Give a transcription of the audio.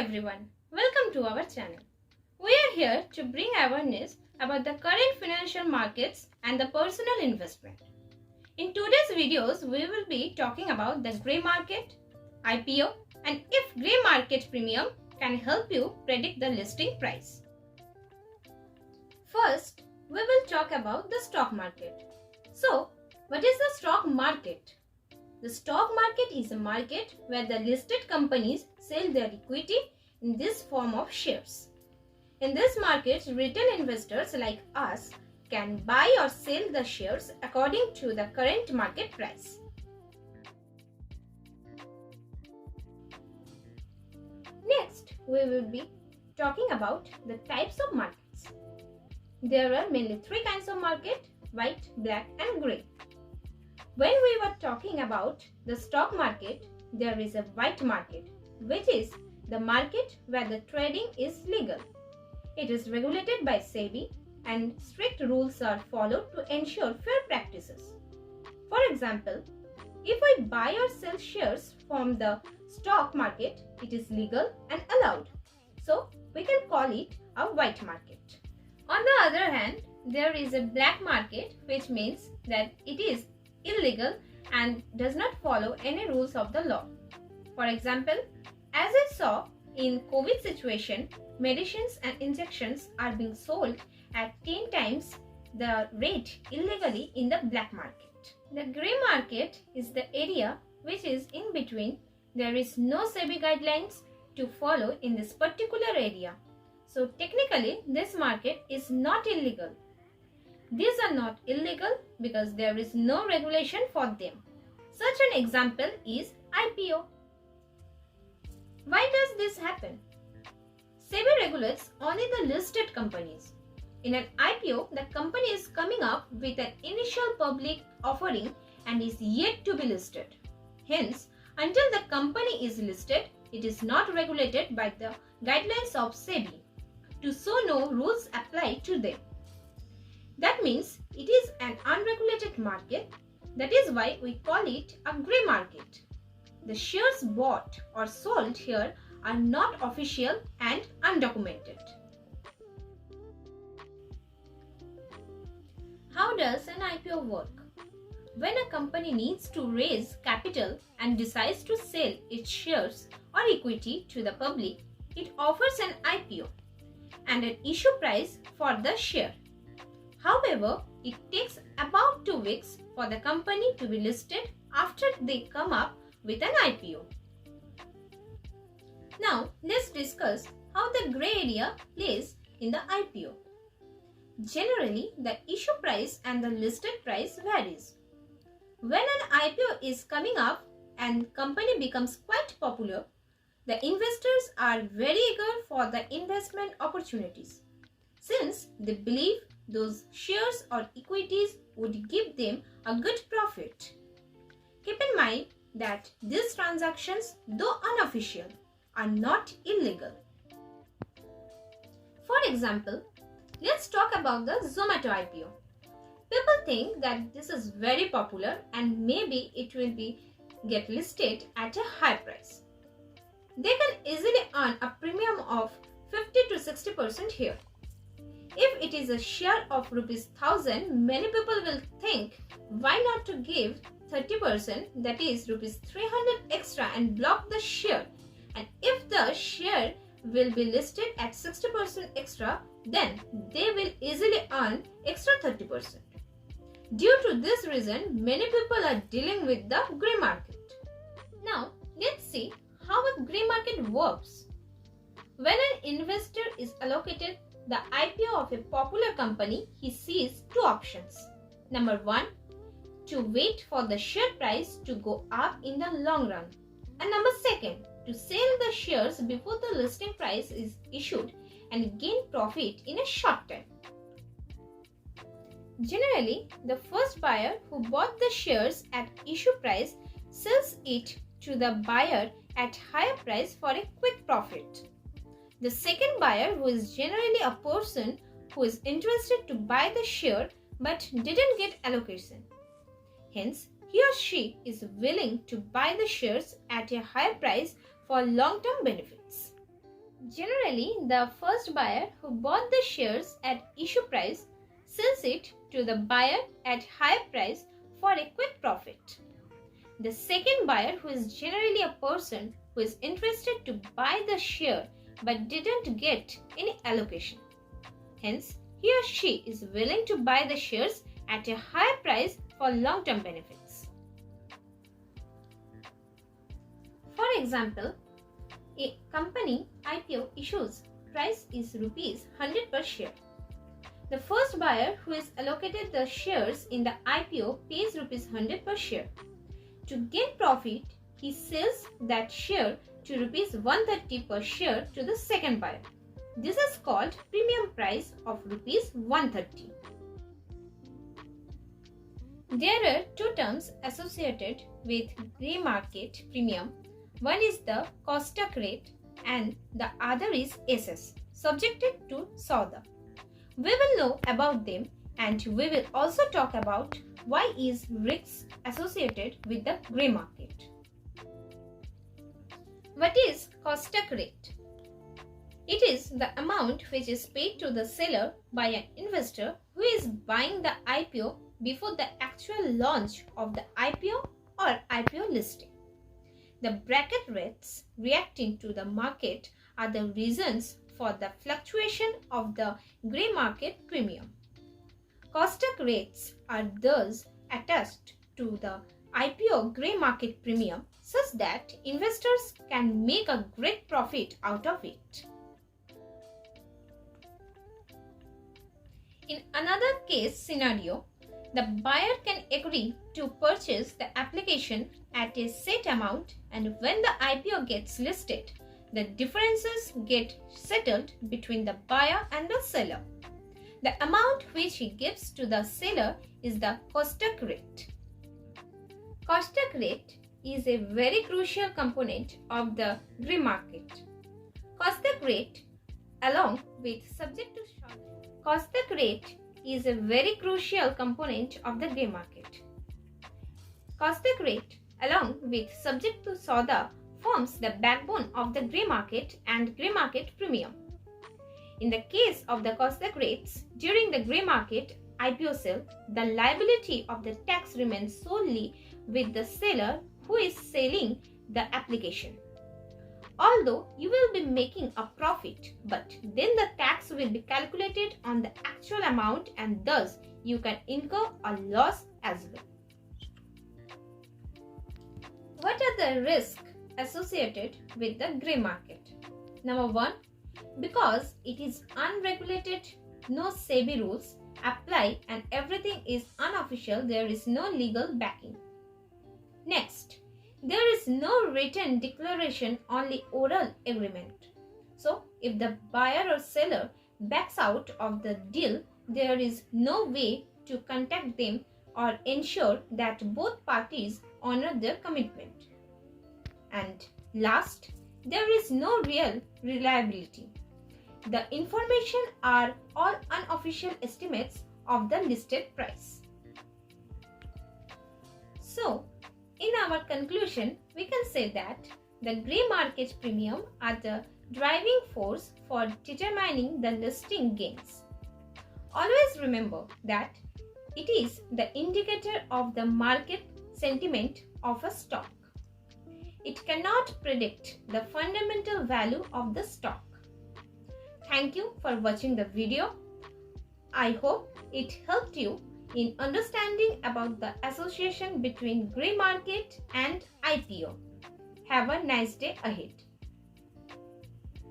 everyone, welcome to our channel. We are here to bring awareness about the current financial markets and the personal investment. In today's videos, we will be talking about the grey market, IPO, and if grey market premium can help you predict the listing price. First, we will talk about the stock market. So, what is the stock market? The stock market is a market where the listed companies sell their equity in this form of shares. In this market, retail investors like us can buy or sell the shares according to the current market price. Next, we will be talking about the types of markets. There are mainly three kinds of market: white, black and grey. When we were talking about the stock market, there is a white market, which is the market where the trading is legal. It is regulated by SEBI and strict rules are followed to ensure fair practices. For example, if we buy or sell shares from the stock market, it is legal and allowed. So, we can call it a white market. On the other hand, there is a black market, which means that it is illegal and does not follow any rules of the law. For example, as I saw in COVID situation, medicines and injections are being sold at 10 times the rate illegally in the black market. The grey market is the area which is in between. There is no SEBI guidelines to follow in this particular area. So technically this market is not illegal. These are not illegal because there is no regulation for them. Such an example is IPO. Why does this happen? SEBI regulates only the listed companies. In an IPO, the company is coming up with an initial public offering and is yet to be listed. Hence, until the company is listed, it is not regulated by the guidelines of SEBI. So no rules apply to them. That means it is an unregulated market. That is why we call it a grey market. The shares bought or sold here are not official and undocumented. How does an IPO work? When a company needs to raise capital and decides to sell its shares or equity to the public, it offers an IPO and an issue price for the share. However, it takes about 2 weeks for the company to be listed after they come up with an IPO. Now, let's discuss how the grey area plays in the IPO. Generally, the issue price and the listed price varies. When an IPO is coming up and company becomes quite popular, the investors are very eager for the investment opportunities, since they believe those shares or equities would give them a good profit. Keep in mind that these transactions, though unofficial, are not illegal. For example, let's talk about the Zomato IPO. People think that this is very popular and maybe it will get listed at a high price. They can easily earn a premium of 50 to 60% here. If it is a share of ₹1,000, many people will think, why not to give 30%, that is ₹300 extra and block the share, and if the share will be listed at 60% extra, then they will easily earn extra 30%. Due to this reason, many people are dealing with the grey market. Now, let's see how a grey market works. When an investor is allocated the IPO of a popular company, he sees two options. Number 1, to wait for the share price to go up in the long run. And number 2, to sell the shares before the listing price is issued and gain profit in a short time. Generally, the first buyer who bought the shares at issue price sells it to the buyer at higher price for a quick profit. The second buyer, who is generally a person who is interested to buy the share but didn't get allocation. Hence, he or she is willing to buy the shares at a higher price for long-term benefits. Generally, the first buyer who bought the shares at issue price sells it to the buyer at higher price for a quick profit. The second buyer, who is generally a person who is interested to buy the share but didn't get any allocation. Hence, he or she is willing to buy the shares at a higher price for long-term benefits. For example, a company IPO issues price is rupees 100 per share. The first buyer who is allocated the shares in the IPO pays rupees 100 per share. To gain profit, he sells that share to rupees 130 per share to the second buyer. This is called premium price of rupees 130. There are two terms associated with grey market premium. One is the Kostak rate and the other is SS, subjected to SODA. We will know about them and we will also talk about why is risks associated with the grey market. What is Kostak rate? It is the amount which is paid to the seller by an investor who is buying the IPO before the actual launch of the IPO or IPO listing. The bracket rates reacting to the market are the reasons for the fluctuation of the grey market premium. Kostak rates are thus attached to the IPO grey market premium such that investors can make a great profit out of it. In another case scenario, the buyer can agree to purchase the application at a set amount, and when the IPO gets listed, the differences get settled between the buyer and the seller. The amount which he gives to the seller is the Kostak rate. Kostak rate is a very crucial component of the grey market. Kostak rate along with subject to Kostak rate is a very crucial component of the grey market. Kostak rate along with subject to SODA forms the backbone of the grey market and grey market premium. In the case of the Kostak rates, during the grey market IPO sale, the liability of the tax remains solely with the seller who is selling the application. Although you will be making a profit, but then the tax will be calculated on the actual amount and thus you can incur a loss as well. What are the risks associated with the grey market? Number 1, because it is unregulated, no SEBI rules apply and everything is unofficial, there is no legal backing. Next, there is no written declaration, only oral agreement. So, if the buyer or seller backs out of the deal, there is no way to contact them or ensure that both parties honor their commitment. And last, there is no real reliability. The information are all unofficial estimates of the listed price. So, in our conclusion, we can say that the grey market premium are the driving force for determining the listing gains. Always remember that it is the indicator of the market sentiment of a stock. It cannot predict the fundamental value of the stock. Thank you for watching the video. I hope it helped you in understanding about the association between grey market and IPO. Have a nice day ahead.